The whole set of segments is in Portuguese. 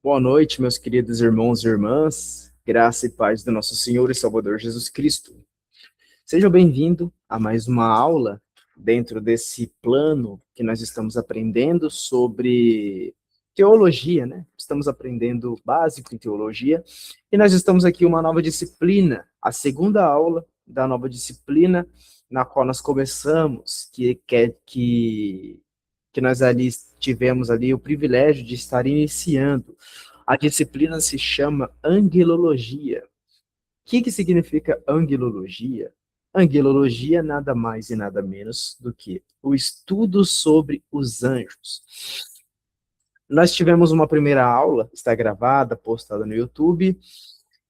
Boa noite, meus queridos irmãos e irmãs, graça e paz do nosso Senhor e Salvador Jesus Cristo. Seja bem-vindo a mais uma aula dentro desse plano que nós estamos aprendendo sobre teologia, né? Estamos aprendendo básico em teologia e nós estamos aqui uma nova disciplina, a segunda aula da nova disciplina na qual nós começamos, que nós ali tivemos ali o privilégio de estar iniciando. A disciplina se chama angelologia. O que significa angelologia? Angelologia nada mais e nada menos do que o estudo sobre os anjos. Nós tivemos uma primeira aula, está gravada, postada no YouTube,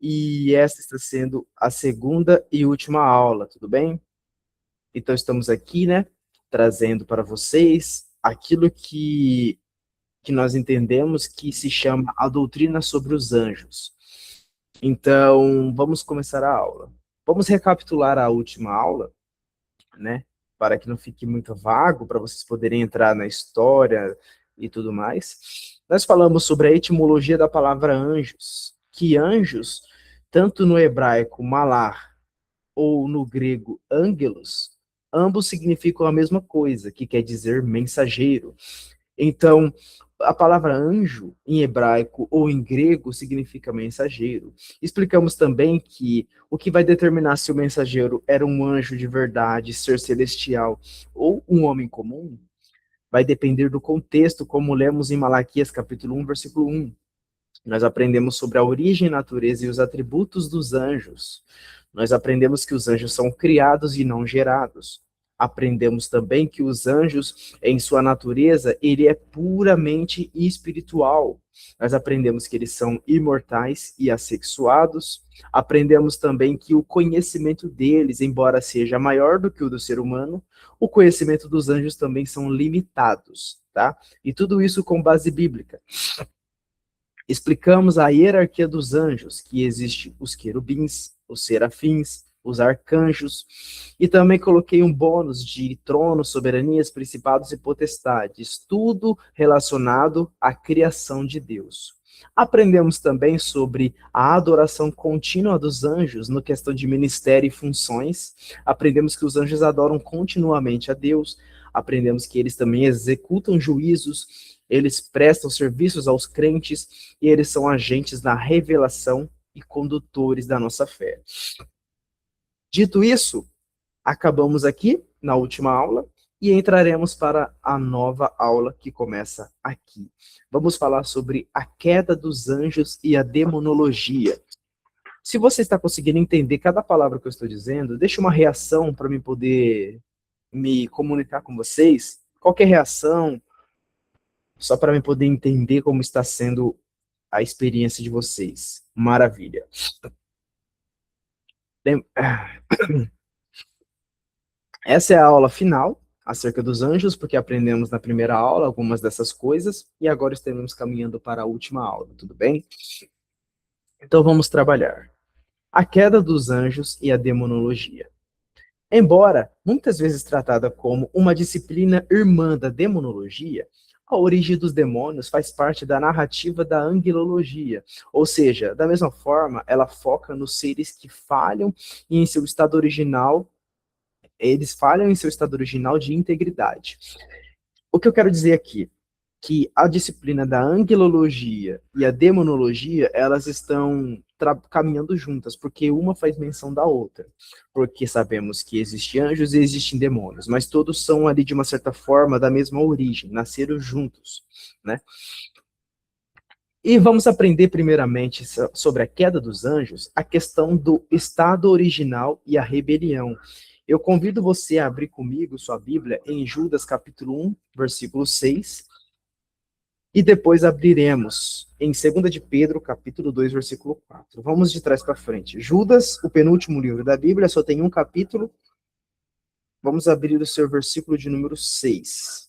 e esta está sendo a segunda e última aula, tudo bem? Então estamos aqui, né, trazendo para vocês aquilo que nós entendemos que se chama a doutrina sobre os anjos. Então, vamos começar a aula. Vamos recapitular a última aula, né? Para que não fique muito vago, para vocês poderem entrar na história e tudo mais. Nós falamos sobre a etimologia da palavra anjos, que anjos, tanto no hebraico malar ou no grego angelos, ambos significam a mesma coisa, que quer dizer mensageiro. Então, a palavra anjo, em hebraico ou em grego, significa mensageiro. Explicamos também que o que vai determinar se o mensageiro era um anjo de verdade, ser celestial, ou um homem comum, vai depender do contexto, como lemos em Malaquias capítulo 1, versículo 1. Nós aprendemos sobre a origem, natureza e os atributos dos anjos. Nós aprendemos que os anjos são criados e não gerados. Aprendemos também que os anjos, em sua natureza, ele é puramente espiritual. Nós aprendemos que eles são imortais e assexuados. Aprendemos também que o conhecimento deles, embora seja maior do que o do ser humano, o conhecimento dos anjos também são limitados, tá? E tudo isso com base bíblica. Explicamos a hierarquia dos anjos, que existe os querubins, os serafins, os arcanjos, e também coloquei um bônus de tronos, soberanias, principados e potestades, tudo relacionado à criação de Deus. Aprendemos também sobre a adoração contínua dos anjos no questão de ministério e funções. Aprendemos que os anjos adoram continuamente a Deus. Aprendemos que eles também executam juízos, eles prestam serviços aos crentes e eles são agentes da revelação e condutores da nossa fé. Dito isso, acabamos aqui na última aula e entraremos para a nova aula que começa aqui. Vamos falar sobre a queda dos anjos e a demonologia. Se você está conseguindo entender cada palavra que eu estou dizendo, deixe uma reação para eu poder me comunicar com vocês. Qualquer reação, só para eu poder entender como está sendo a experiência de vocês. Maravilha. Essa é a aula final acerca dos anjos, porque aprendemos na primeira aula algumas dessas coisas, e agora estamos caminhando para a última aula, tudo bem? Então vamos trabalhar. A queda dos anjos e a demonologia. Embora muitas vezes tratada como uma disciplina irmã da demonologia, a origem dos demônios faz parte da narrativa da angelologia, ou seja, da mesma forma, ela foca nos seres que falham e em seu estado original, eles falham em seu estado original de integridade. O que eu quero dizer aqui? Que a disciplina da angelologia e a demonologia, elas estão caminhando juntas, porque uma faz menção da outra. Porque sabemos que existem anjos e existem demônios, mas todos são ali, de uma certa forma, da mesma origem, nasceram juntos, né? E vamos aprender primeiramente sobre a queda dos anjos, a questão do estado original e a rebelião. Eu convido você a abrir comigo sua Bíblia em Judas capítulo 1, versículo 6, e depois abriremos em 2 de Pedro, capítulo 2, versículo 4. Vamos de trás para frente. Judas, o penúltimo livro da Bíblia, só tem um capítulo. Vamos abrir o seu versículo de número 6.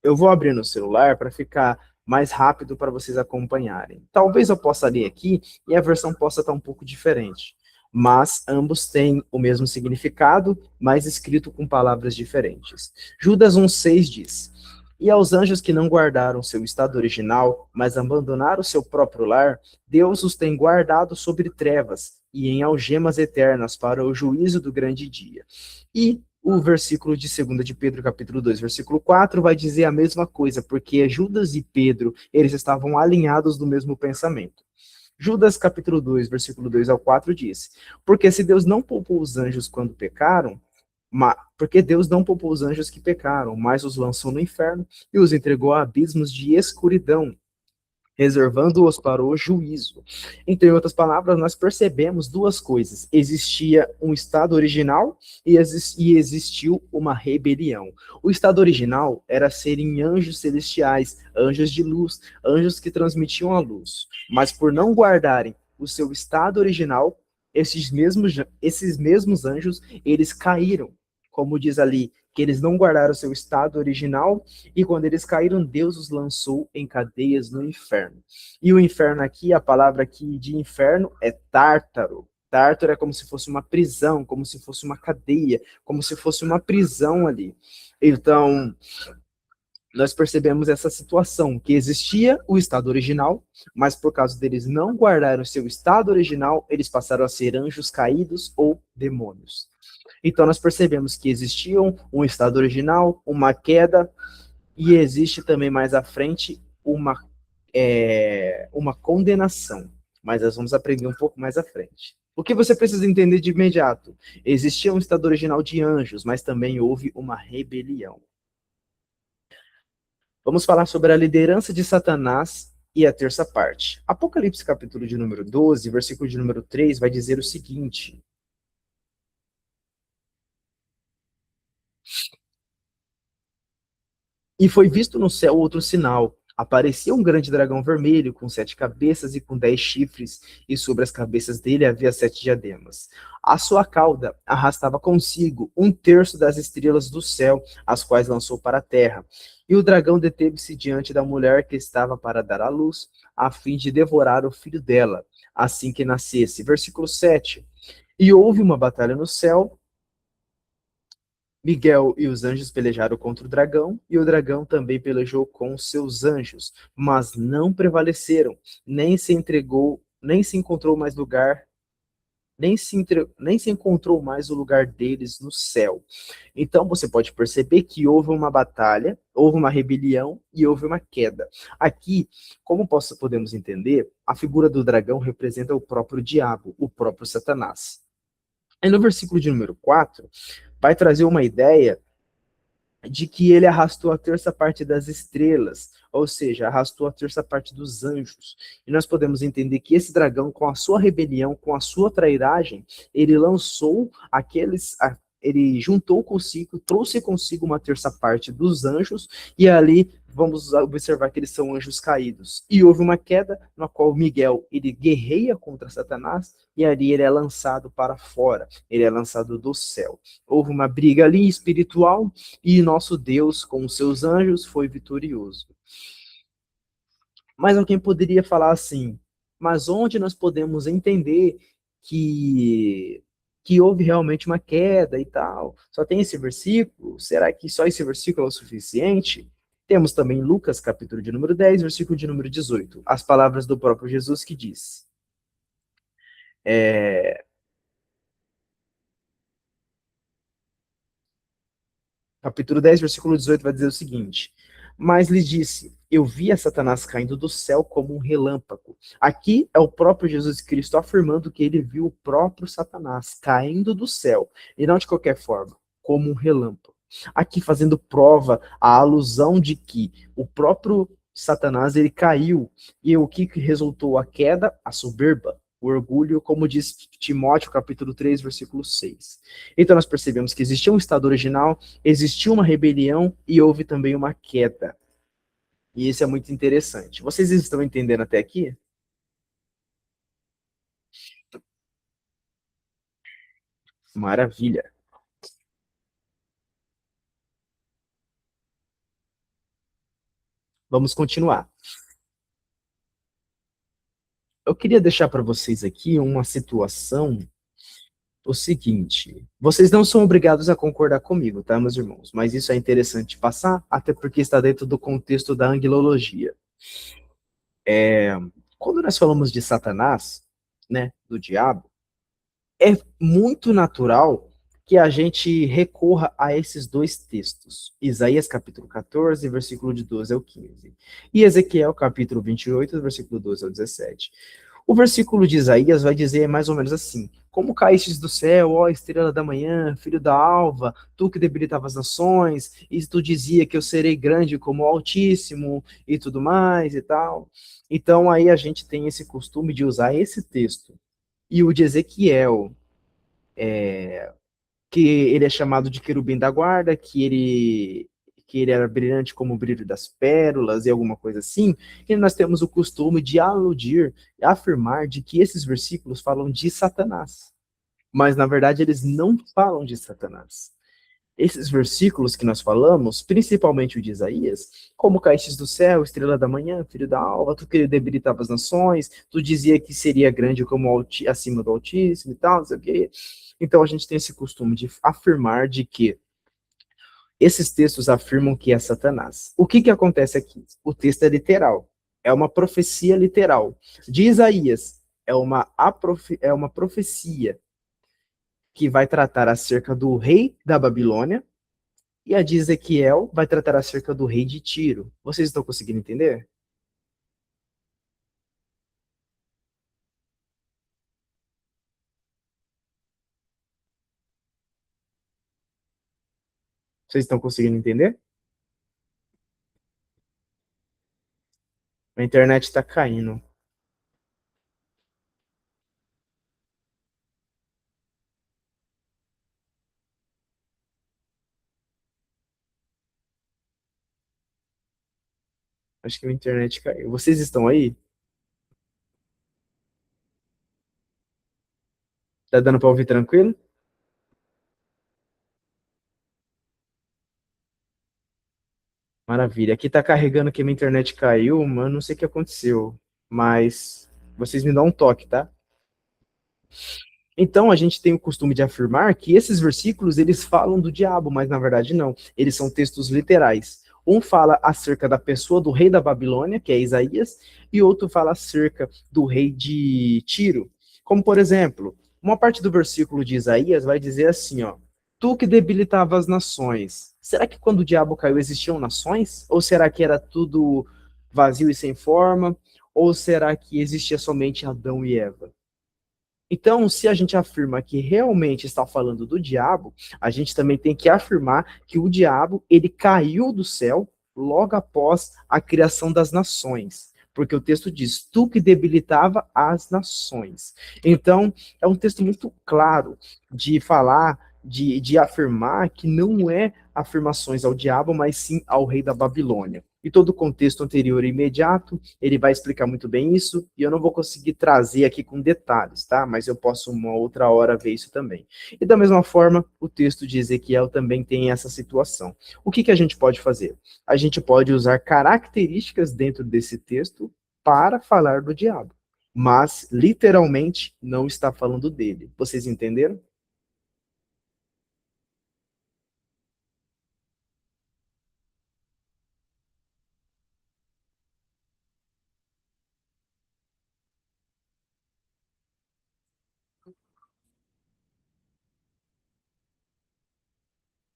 Eu vou abrir no celular para ficar mais rápido para vocês acompanharem. Talvez eu possa ler aqui e a versão possa estar um pouco diferente, mas ambos têm o mesmo significado, mas escrito com palavras diferentes. Judas 1,6 diz: E aos anjos que não guardaram seu estado original, mas abandonaram seu próprio lar, Deus os tem guardado sobre trevas e em algemas eternas para o juízo do grande dia. E o versículo de 2 de Pedro, capítulo 2, versículo 4, vai dizer a mesma coisa, porque Judas e Pedro, eles estavam alinhados no mesmo pensamento. Judas, capítulo 2, versículo 2 ao 4 diz: Porque se Deus não poupou os anjos quando pecaram, porque Deus não poupou os anjos que pecaram, mas os lançou no inferno e os entregou a abismos de escuridão, reservando-os para o juízo. Então, em outras palavras, nós percebemos duas coisas. Existia um estado original e existiu uma rebelião. O estado original era serem anjos celestiais, anjos de luz, anjos que transmitiam a luz. Mas por não guardarem o seu estado original, esses mesmos anjos, eles caíram. Como diz ali, que eles não guardaram o seu estado original e quando eles caíram, Deus os lançou em cadeias no inferno. E o inferno aqui, a palavra aqui de inferno é tártaro. Tártaro é como se fosse uma prisão, como se fosse uma cadeia, como se fosse uma prisão ali. Então, nós percebemos essa situação, que existia o estado original, mas por causa deles não guardarem o seu estado original, eles passaram a ser anjos caídos ou demônios. Então nós percebemos que existiam um estado original, uma queda, e existe também mais à frente uma condenação. Mas nós vamos aprender um pouco mais à frente. O que você precisa entender de imediato? Existia um estado original de anjos, mas também houve uma rebelião. Vamos falar sobre a liderança de Satanás e a terça parte. Apocalipse capítulo de número 12, versículo de número 3, vai dizer o seguinte: E foi visto no céu outro sinal. Aparecia um grande dragão vermelho, com 7 cabeças e com 10 chifres, e sobre as cabeças dele havia 7 diademas. A sua cauda arrastava consigo um terço das estrelas do céu, as quais lançou para a terra. E o dragão deteve-se diante da mulher que estava para dar à luz, a fim de devorar o filho dela, assim que nascesse. Versículo 7. E houve uma batalha no céu. Miguel e os anjos pelejaram contra o dragão, e o dragão também pelejou com os seus anjos, mas não prevaleceram, nem se encontrou mais lugar, nem se encontrou mais o lugar deles no céu. Então você pode perceber que houve uma batalha, houve uma rebelião e houve uma queda. Aqui, como podemos entender, a figura do dragão representa o próprio diabo, o próprio Satanás. Aí no versículo de número 4, vai trazer uma ideia de que ele arrastou a terça parte das estrelas, ou seja, arrastou a terça parte dos anjos. E nós podemos entender que esse dragão, com a sua rebelião, com a sua trairagem, ele lançou ele juntou consigo, trouxe consigo uma terça parte dos anjos, e ali vamos observar que eles são anjos caídos. E houve uma queda na qual Miguel ele guerreia contra Satanás, e ali ele é lançado para fora, ele é lançado do céu. Houve uma briga ali espiritual, e nosso Deus, com os seus anjos, foi vitorioso. Mas alguém poderia falar assim, mas onde nós podemos entender que que houve realmente uma queda e tal? Só tem esse versículo? Será que só esse versículo é o suficiente? Temos também Lucas, capítulo de número 10, versículo de número 18, as palavras do próprio Jesus que diz, é, capítulo 10, versículo 18, vai dizer o seguinte: Mas lhe disse, eu vi a Satanás caindo do céu como um relâmpago. Aqui é o próprio Jesus Cristo afirmando que ele viu o próprio Satanás caindo do céu, e não de qualquer forma, como um relâmpago. Aqui fazendo prova a alusão de que o próprio Satanás ele caiu, e o que resultou a queda? A soberba, o orgulho, como diz Timóteo, capítulo 3, versículo 6. Então nós percebemos que existia um estado original, existiu uma rebelião e houve também uma queda. E isso é muito interessante. Vocês estão entendendo até aqui? Maravilha. Vamos continuar. Eu queria deixar para vocês aqui uma situação o seguinte, vocês não são obrigados a concordar comigo, tá, meus irmãos? Mas isso é interessante passar, até porque está dentro do contexto da angelologia. Quando nós falamos de Satanás, né, do diabo, é muito natural que a gente recorra a esses dois textos. Isaías capítulo 14, versículo de 12 ao 15. E Ezequiel capítulo 28, versículo 12 ao 17. O versículo de Isaías vai dizer mais ou menos assim: Como caístes do céu, ó estrela da manhã, filho da alva, tu que debilitava as nações, e tu dizia que eu serei grande como o Altíssimo, e tudo mais e tal. Então aí a gente tem esse costume de usar esse texto. E o de Ezequiel, que ele é chamado de querubim da guarda, que ele era brilhante como o brilho das pérolas e alguma coisa assim, e nós temos o costume de aludir, afirmar de que esses versículos falam de Satanás. Mas, na verdade, eles não falam de Satanás. Esses versículos que nós falamos, principalmente o de Isaías, como caístes do céu, estrela da manhã, filho da alva, tu que debilitava as nações, tu dizia que seria grande como acima do Altíssimo e tal, não sei o quê. Então a gente tem esse costume de afirmar de que esses textos afirmam que é Satanás. O que acontece aqui? O texto é literal, é uma profecia literal. De Isaías, é uma profecia que vai tratar acerca do rei da Babilônia, e a de Ezequiel vai tratar acerca do rei de Tiro. Vocês estão conseguindo entender? Vocês estão conseguindo entender? A internet está caindo. Acho que a internet caiu. Vocês estão aí? Tá dando para ouvir tranquilo? Maravilha. Aqui tá carregando que minha internet caiu, mas não sei o que aconteceu. Mas vocês me dão um toque, tá? Então a gente tem o costume de afirmar que esses versículos eles falam do diabo, mas na verdade não. Eles são textos literais. Um fala acerca da pessoa do rei da Babilônia, que é Isaías, e outro fala acerca do rei de Tiro. Como por exemplo, uma parte do versículo de Isaías vai dizer assim, ó: Tu que debilitava as nações. Será que quando o diabo caiu existiam nações? Ou será que era tudo vazio e sem forma? Ou será que existia somente Adão e Eva? Então, se a gente afirma que realmente está falando do diabo, a gente também tem que afirmar que o diabo, ele caiu do céu logo após a criação das nações. Porque o texto diz, tu que debilitava as nações. Então, é um texto muito claro de falar, de afirmar que não é afirmações ao diabo, mas sim ao rei da Babilônia. E todo o contexto anterior e imediato, ele vai explicar muito bem isso, e eu não vou conseguir trazer aqui com detalhes, tá? Mas eu posso uma outra hora ver isso também. E da mesma forma, o texto de Ezequiel também tem essa situação. O que a gente pode fazer? A gente pode usar características dentro desse texto para falar do diabo, mas literalmente não está falando dele. Vocês entenderam?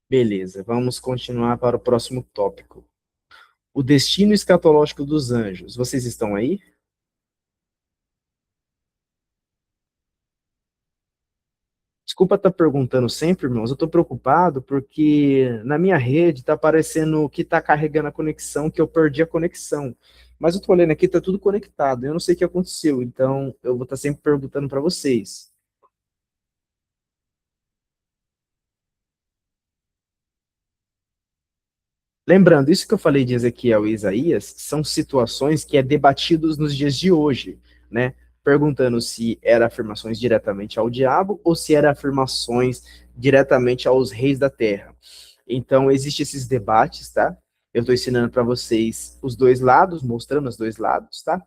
Beleza, vamos continuar para o próximo tópico. O destino escatológico dos anjos. Vocês estão aí? Desculpa estar perguntando sempre, irmãos. Eu estou preocupado porque na minha rede está aparecendo que está carregando a conexão, que eu perdi a conexão. Mas eu estou olhando aqui, está tudo conectado. Eu não sei o que aconteceu, então eu vou estar sempre perguntando para vocês. Lembrando, isso que eu falei de Ezequiel e Isaías são situações que é debatidos nos dias de hoje, né? Perguntando se eram afirmações diretamente ao diabo ou se eram afirmações diretamente aos reis da terra. Então, existem esses debates, tá? Eu estou ensinando para vocês os dois lados, mostrando os dois lados, tá?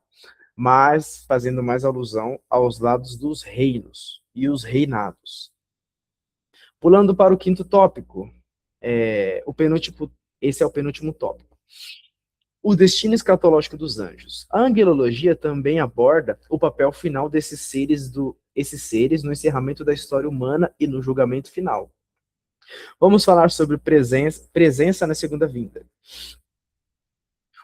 Mas fazendo mais alusão aos lados dos reinos e os reinados. Pulando para o quinto tópico, esse é o penúltimo tópico. O destino escatológico dos anjos. A angelologia também aborda o papel final desses seres, esses seres no encerramento da história humana e no julgamento final. Vamos falar sobre presença na segunda vinda.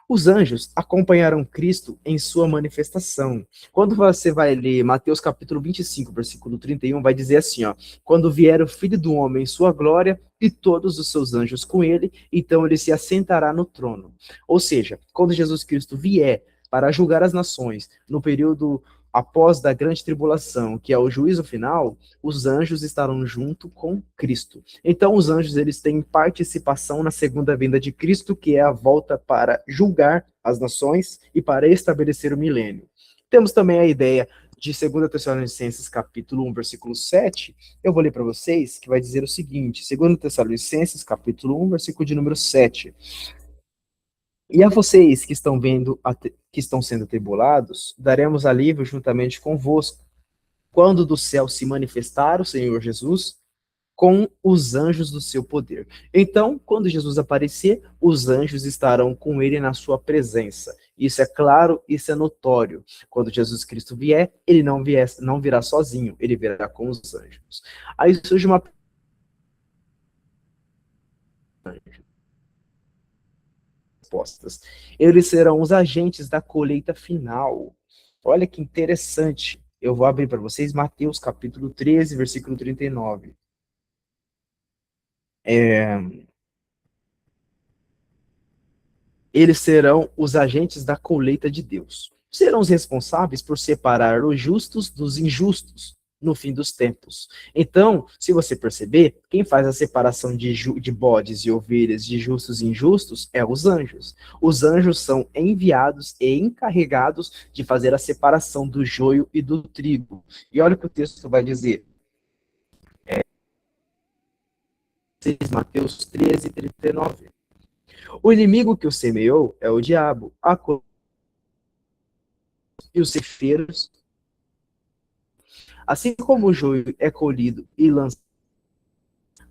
Os anjos acompanharam Cristo em sua manifestação. Quando você vai ler Mateus capítulo 25, versículo 31, vai dizer assim, ó: quando vier o Filho do Homem em sua glória e todos os seus anjos com ele, então ele se assentará no trono. Ou seja, quando Jesus Cristo vier para julgar as nações, no período após da grande tribulação, que é o juízo final, os anjos estarão junto com Cristo. Então, os anjos, eles têm participação na segunda vinda de Cristo, que é a volta para julgar as nações e para estabelecer o milênio. Temos também a ideia de 2 Tessalonicenses, capítulo 1, versículo 7. Eu vou ler para vocês, que vai dizer o seguinte: 2 Tessalonicenses, capítulo 1, versículo de número 7. E a vocês que estão que estão sendo tribulados, daremos alívio juntamente convosco, quando do céu se manifestar o Senhor Jesus com os anjos do seu poder. Então, quando Jesus aparecer, os anjos estarão com ele na sua presença. Isso é claro, isso é notório. Quando Jesus Cristo vier, ele não virá sozinho, ele virá com os anjos. Aí surge uma respostas. Eles serão os agentes da colheita final. Olha que interessante. Eu vou abrir para vocês Mateus capítulo 13, versículo 39. Eles serão os agentes da colheita de Deus. Serão os responsáveis por separar os justos dos injustos no fim dos tempos. Então, se você perceber, quem faz a separação de bodes e ovelhas, de justos e injustos, é os anjos. Os anjos são enviados e encarregados de fazer a separação do joio e do trigo. E olha o que o texto vai dizer. Mateus 13, 39. O inimigo que o semeou é o diabo, e os ceifeiros. Assim como o joio é colhido e lançado,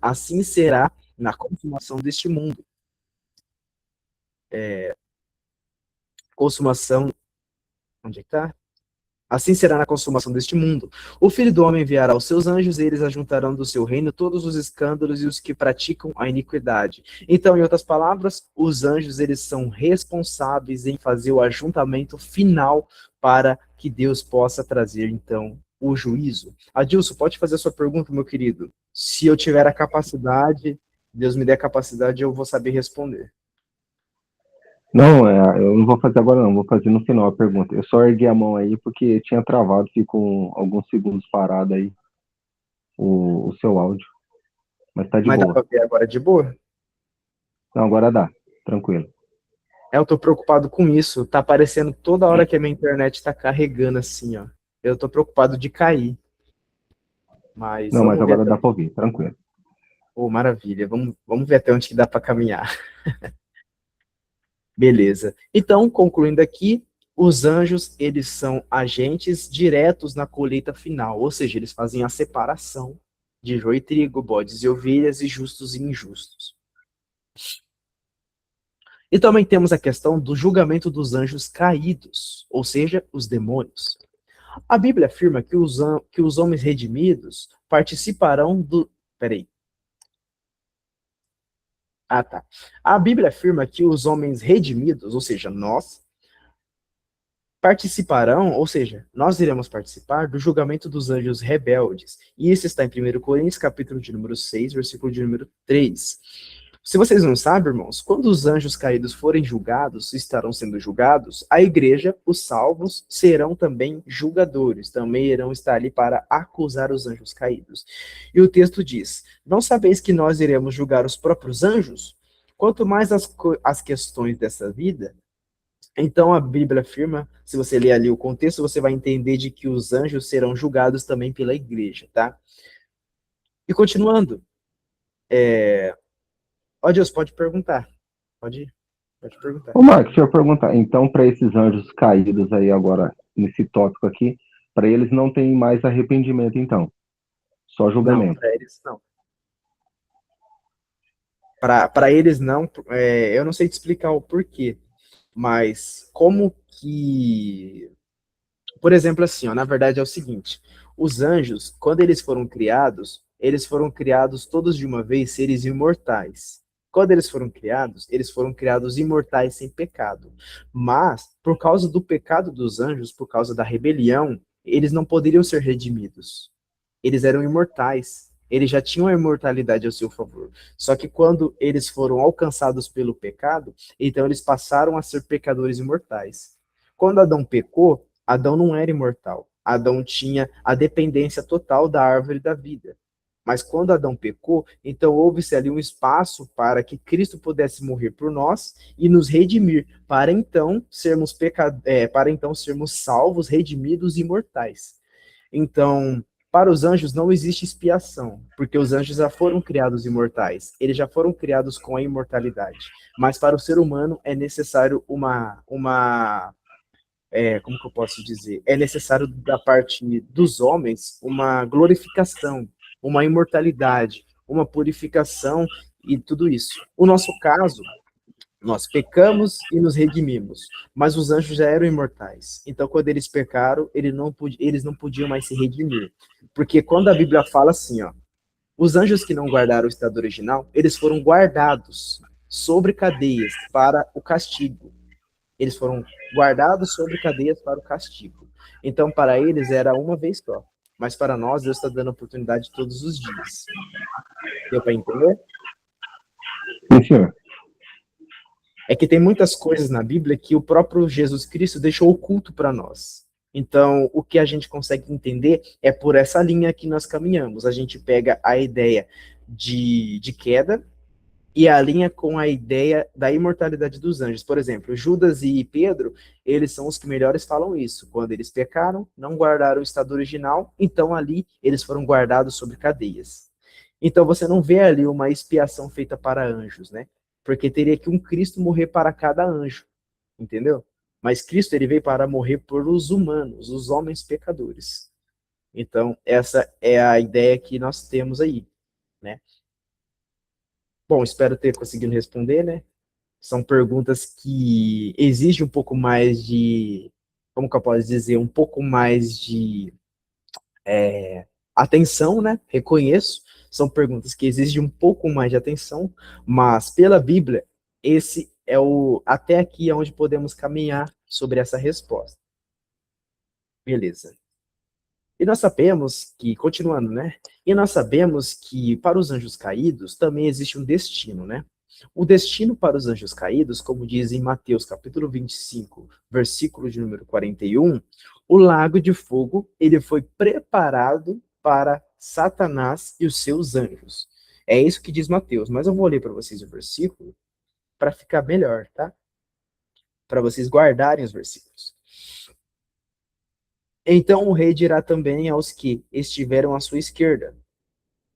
assim será na consumação deste mundo. Consumação. Onde é que está? Assim será na consumação deste mundo. O Filho do Homem enviará os seus anjos e eles ajuntarão do seu reino todos os escândalos e os que praticam a iniquidade. Então, em outras palavras, os anjos, eles são responsáveis em fazer o ajuntamento final para que Deus possa trazer, então, o juízo. Adilson, pode fazer a sua pergunta, meu querido? Se eu tiver a capacidade, Deus me der a capacidade, eu vou saber responder. Não, eu não vou fazer agora não, vou fazer no final a pergunta. Eu só ergui a mão aí porque tinha travado, ficou alguns segundos parado aí o seu áudio. Mas tá de boa. Mas dá pra ver agora de boa? Não, agora dá, tranquilo. Eu tô preocupado com isso, tá aparecendo toda hora que a minha internet tá carregando assim, ó. Eu tô preocupado de cair. Mas não, mas agora dá onde... pra ouvir, tranquilo. Oh, maravilha, vamos ver até onde que dá pra caminhar. Beleza. Então, concluindo aqui, os anjos, eles são agentes diretos na colheita final, ou seja, eles fazem a separação de joio e trigo, bodes e ovelhas, e justos e injustos. E também temos a questão do julgamento dos anjos caídos, ou seja, os demônios. A Bíblia afirma que os homens redimidos participarão do... Peraí. Ah, tá. A Bíblia afirma que os homens redimidos, ou seja, nós, participarão, ou seja, nós iremos participar do julgamento dos anjos rebeldes. E isso está em 1 Coríntios, capítulo de número 6, versículo de número 3. Se vocês não sabem, irmãos, quando os anjos caídos forem julgados, estarão sendo julgados, a igreja, os salvos, serão também julgadores, também irão estar ali para acusar os anjos caídos. E o texto diz: não sabeis que nós iremos julgar os próprios anjos? Quanto mais as questões dessa vida, então a Bíblia afirma, se você ler ali o contexto, você vai entender de que os anjos serão julgados também pela igreja, tá? E continuando, Deus, pode perguntar. Pode perguntar. Ô, Marcos, deixa eu perguntar. Então, para esses anjos caídos aí agora, nesse tópico aqui, para eles não tem mais arrependimento, então? Só julgamento? Não, para eles não. Para eles não, eu não sei te explicar o porquê, mas como que, por exemplo, assim, ó, na verdade é o seguinte, os anjos, quando eles foram criados todos de uma vez, seres imortais. Quando eles foram criados imortais sem pecado. Mas, por causa do pecado dos anjos, por causa da rebelião, eles não poderiam ser redimidos. Eles eram imortais. Eles já tinham a imortalidade ao seu favor. Só que quando eles foram alcançados pelo pecado, então eles passaram a ser pecadores imortais. Quando Adão pecou, Adão não era imortal. Adão tinha a dependência total da árvore da vida. Mas quando Adão pecou, então houve-se ali um espaço para que Cristo pudesse morrer por nós e nos redimir, para então sermos salvos, redimidos e imortais. Então, para os anjos não existe expiação, porque os anjos já foram criados imortais, eles já foram criados com a imortalidade. Mas para o ser humano é necessário como que eu posso dizer? É necessário da parte dos homens uma glorificação, uma imortalidade, uma purificação e tudo isso. O nosso caso, nós pecamos e nos redimimos, mas os anjos já eram imortais. Então, quando eles pecaram, eles não podiam mais se redimir. Porque quando a Bíblia fala assim, ó, os anjos que não guardaram o estado original, eles foram guardados sobre cadeias para o castigo. Eles foram guardados sobre cadeias para o castigo. Então, para eles era uma vez só. Mas para nós, Deus está dando oportunidade todos os dias. Deu para entender? Sim, senhor. É que tem muitas coisas na Bíblia que o próprio Jesus Cristo deixou oculto para nós. Então, o que a gente consegue entender é por essa linha que nós caminhamos. A gente pega a ideia de queda e alinha com a ideia da imortalidade dos anjos. Por exemplo, Judas e Pedro, eles são os que melhores falam isso. Quando eles pecaram, não guardaram o estado original, então ali eles foram guardados sobre cadeias. Então você não vê ali uma expiação feita para anjos, né? Porque teria que um Cristo morrer para cada anjo, entendeu? Mas Cristo ele veio para morrer por os humanos, os homens pecadores. Então essa é a ideia que nós temos aí, né? Bom, espero ter conseguido responder, né? São perguntas que exigem um pouco mais de, como que eu posso dizer, um pouco mais de atenção, né? Reconheço. São perguntas que exigem um pouco mais de atenção, mas pela Bíblia, esse é o até aqui é onde podemos caminhar sobre essa resposta. Beleza. E nós sabemos que, continuando, né? E nós sabemos que para os anjos caídos também existe um destino, né? O destino para os anjos caídos, como diz em Mateus capítulo 25, versículo de número 41, o lago de fogo, ele foi preparado para Satanás e os seus anjos. É isso que diz Mateus, mas eu vou ler para vocês o versículo para ficar melhor, tá? Para vocês guardarem os versículos. Então o rei dirá também aos que estiveram à sua esquerda: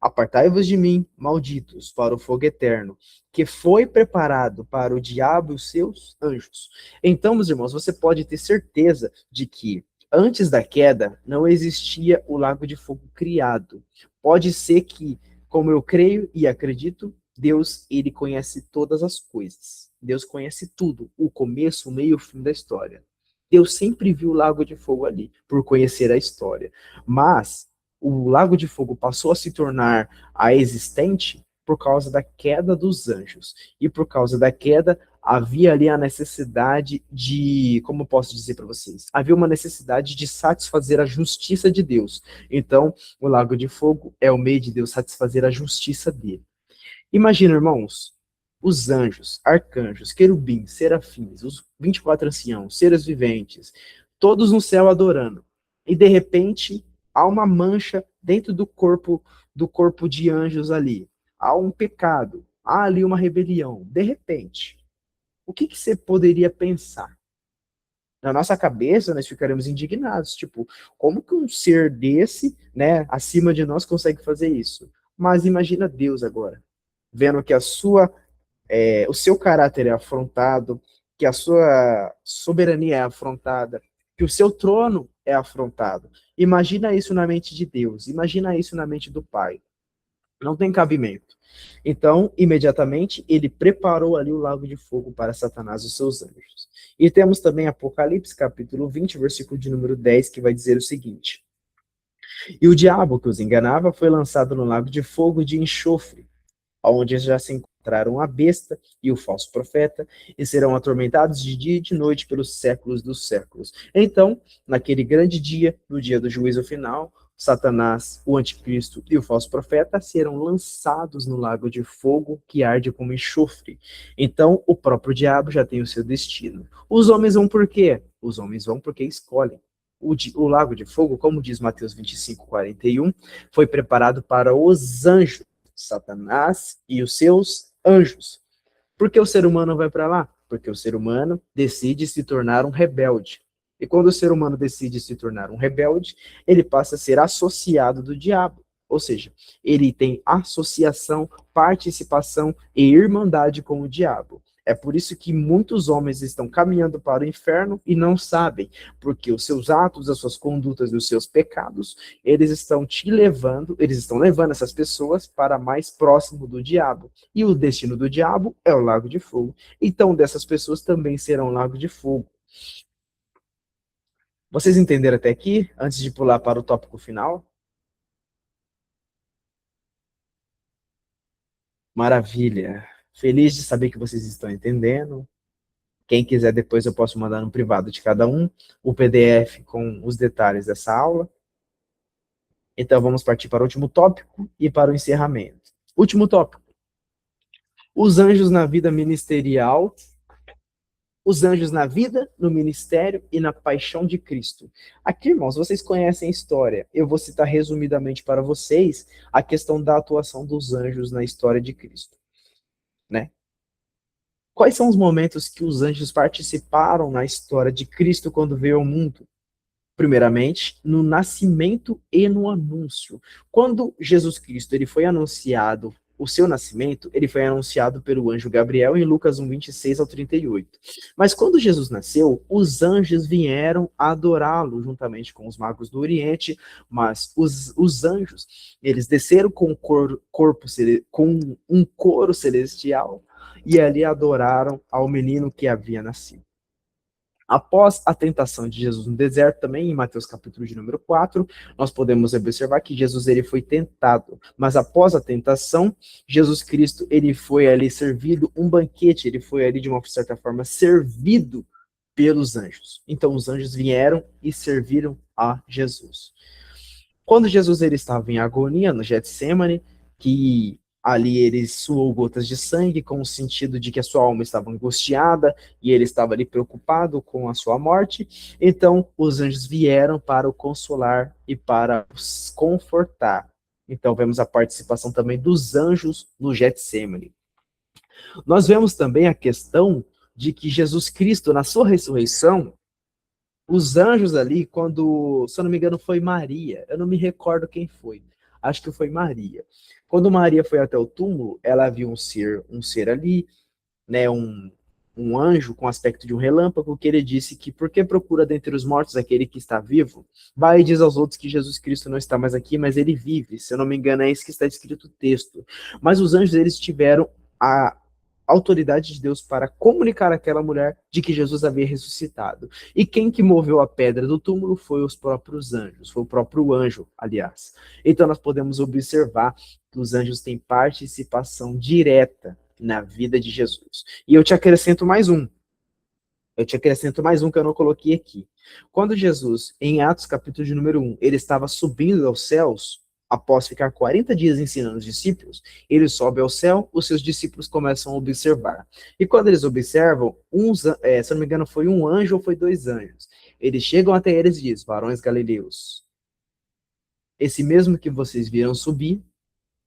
Apartai-vos de mim, malditos, para o fogo eterno, que foi preparado para o diabo e os seus anjos. Então, meus irmãos, você pode ter certeza de que antes da queda não existia o lago de fogo criado. Pode ser que, como eu creio e acredito, Deus, ele conhece todas as coisas. Deus conhece tudo, o começo, o meio e o fim da história. Deus sempre viu o lago de fogo ali, por conhecer a história. Mas o lago de fogo passou a se tornar a existente por causa da queda dos anjos. E por causa da queda, havia ali a necessidade de, como posso dizer para vocês? Havia uma necessidade de satisfazer a justiça de Deus. Então, o lago de fogo é o meio de Deus satisfazer a justiça dele. Imagina, irmãos, os anjos, arcanjos, querubins, serafins, os 24 anciãos, seres viventes, todos no céu adorando. E de repente há uma mancha dentro do corpo de anjos ali. Há um pecado, há ali uma rebelião. De repente, o que que você poderia pensar? Na nossa cabeça, nós ficaremos indignados, tipo, como que um ser desse, né, acima de nós consegue fazer isso? Mas imagina Deus agora, vendo que o seu caráter é afrontado, que a sua soberania é afrontada, que o seu trono é afrontado. Imagina isso na mente de Deus, imagina isso na mente do Pai. Não tem cabimento. Então, imediatamente, ele preparou ali o lago de fogo para Satanás e os seus anjos. E temos também Apocalipse, capítulo 20, versículo de número 10, que vai dizer o seguinte: E o diabo que os enganava foi lançado no lago de fogo e de enxofre, onde já se encontraram a besta e o falso profeta, e serão atormentados de dia e de noite pelos séculos dos séculos. Então, naquele grande dia, no dia do juízo final, Satanás, o anticristo e o falso profeta serão lançados no lago de fogo que arde como enxofre. Então, o próprio diabo já tem o seu destino. Os homens vão por quê? Os homens vão porque escolhem. O lago de fogo, como diz Mateus 25:41, foi preparado para os anjos, Satanás e os seus anjos. Por que o ser humano vai para lá? Porque o ser humano decide se tornar um rebelde. E quando o ser humano decide se tornar um rebelde, ele passa a ser associado do diabo. Ou seja, ele tem associação, participação e irmandade com o diabo. É por isso que muitos homens estão caminhando para o inferno e não sabem, porque os seus atos, as suas condutas e os seus pecados, eles estão levando essas pessoas para mais próximo do diabo. E o destino do diabo é o lago de fogo. Então, dessas pessoas também serão lago de fogo. Vocês entenderam até aqui, antes de pular para o tópico final? Maravilha. Feliz de saber que vocês estão entendendo. Quem quiser, depois eu posso mandar no privado de cada um o PDF com os detalhes dessa aula. Então, vamos partir para o último tópico e para o encerramento. Último tópico. Os anjos na vida ministerial. Os anjos na vida, no ministério e na paixão de Cristo. Aqui, irmãos, vocês conhecem a história. Eu vou citar resumidamente para vocês a questão da atuação dos anjos na história de Cristo, né? Quais são os momentos que os anjos participaram na história de Cristo quando veio ao mundo? Primeiramente, no nascimento e no anúncio. Quando Jesus Cristo ele foi anunciado, o seu nascimento, ele foi anunciado pelo anjo Gabriel em Lucas 1, 26 ao 38. Mas quando Jesus nasceu, os anjos vieram adorá-lo juntamente com os magos do Oriente, mas os anjos, eles desceram com um coro celestial e ali adoraram ao menino que havia nascido. Após a tentação de Jesus no deserto, também em Mateus capítulo de número 4, nós podemos observar que Jesus ele foi tentado, mas após a tentação, Jesus Cristo ele foi ali servido um banquete, ele foi ali de uma certa forma servido pelos anjos. Então os anjos vieram e serviram a Jesus. Quando Jesus ele estava em agonia no Getsemane, que ali ele suou gotas de sangue, com o sentido de que a sua alma estava angustiada e ele estava ali preocupado com a sua morte. Então, os anjos vieram para o consolar e para os confortar. Então, vemos a participação também dos anjos no Getsemane. Nós vemos também a questão de que Jesus Cristo, na sua ressurreição, os anjos ali, quando, se eu não me engano, foi Maria, eu não me recordo quem foi, acho que foi Maria. Quando Maria foi até o túmulo, ela viu um ser ali, né, um anjo com aspecto de um relâmpago, que ele disse que por que procura dentre os mortos aquele que está vivo? Vai e diz aos outros que Jesus Cristo não está mais aqui, mas ele vive. Se eu não me engano, é isso que está escrito no texto. Mas os anjos, eles tiveram a autoridade de Deus para comunicar àquela mulher de que Jesus havia ressuscitado. E quem que moveu a pedra do túmulo foi os próprios anjos, foi o próprio anjo, aliás. Então nós podemos observar que os anjos têm participação direta na vida de Jesus. E eu te acrescento mais um. Que eu não coloquei aqui. Quando Jesus, em Atos capítulo de número 1, ele estava subindo aos céus, após ficar 40 dias ensinando os discípulos, ele sobe ao céu, os seus discípulos começam a observar. E quando eles observam, se eu não me engano, foi um anjo ou foi dois anjos. Eles chegam até eles e dizem: varões galileus, esse mesmo que vocês viram subir,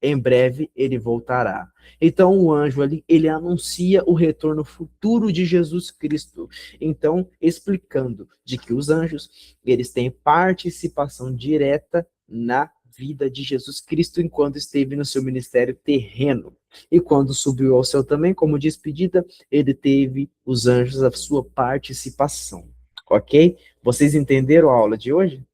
em breve ele voltará. Então o anjo ali, ele anuncia o retorno futuro de Jesus Cristo. Então, explicando de que os anjos, eles têm participação direta na vida de Jesus Cristo enquanto esteve no seu ministério terreno. E quando subiu ao céu também, como despedida, ele teve os anjos a sua participação. Ok? Vocês entenderam a aula de hoje?